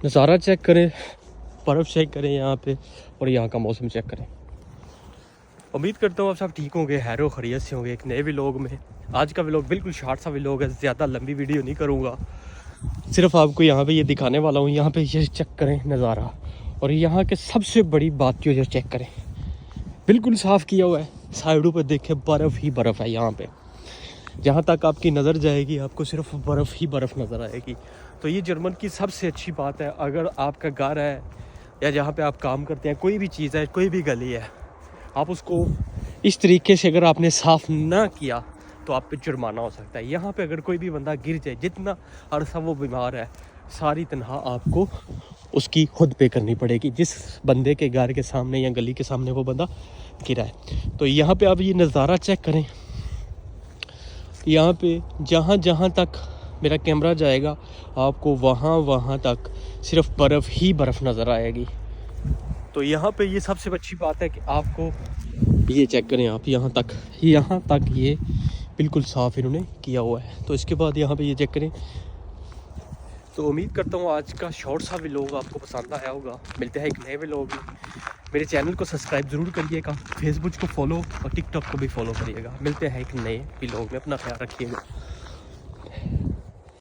नज़ारा चेक करें, बर्फ़ चेक करें यहाँ पे, और यहाँ का मौसम चेक करें। उम्मीद करता हूँ आप सब ठीक होंगे, हैरो खैरियत से होंगे। एक नए व्लॉग में, आज का व्लॉग बिल्कुल शॉर्ट सा व्लॉग है, ज़्यादा लंबी वीडियो नहीं करूँगा। सिर्फ आपको यहाँ पे ये दिखाने वाला हूँ। यहाँ पे ये चेक करें नज़ारा, और यहाँ के सबसे बड़ी बात जो ये चेक करें, बिल्कुल साफ़ किया हुआ है। साइडों पे देखें बर्फ़ ही बर्फ़ है। यहाँ पे जहाँ तक आपकी नज़र जाएगी आपको सिर्फ बर्फ़ ही बर्फ़ नज़र आएगी। तो ये जर्मन की सबसे अच्छी बात है। अगर आपका घर है या जहाँ पे आप काम करते हैं, कोई भी चीज़ है, कोई भी गली है, आप उसको इस तरीके से अगर आपने साफ़ ना किया तो आप पे जुर्माना हो सकता है। यहाँ पे अगर कोई भी बंदा गिर जाए, जितना अरसा वो बीमार है, सारी तनख्वाह आपको उसकी खुद पे करनी पड़ेगी, जिस बंदे के घर के सामने या गली के सामने वो बंदा गिरा है। तो यहाँ पे आप ये नज़ारा चेक करें। यहाँ पे जहाँ जहाँ तक मेरा कैमरा जाएगा आपको वहाँ तक सिर्फ बर्फ़ ही बर्फ़ नज़र आएगी। तो यहाँ पे ये सबसे अच्छी बात है कि आपको ये चेक करें आप, यहाँ तक ये बिल्कुल साफ़ इन्होंने किया हुआ है। तो इसके बाद यहाँ पे ये चेक करें। तो उम्मीद करता हूँ आज का शॉर्ट सा व्लॉग आपको पसंद आया होगा। मिलते हैं एक नए व्लॉग में। मेरे चैनल को सब्सक्राइब ज़रूर करिएगा, फेसबुक को फॉलो और टिकटॉक को भी फॉलो करिएगा। मिलते हैं एक नए व्लॉग में, अपना ख्याल रखिएगा।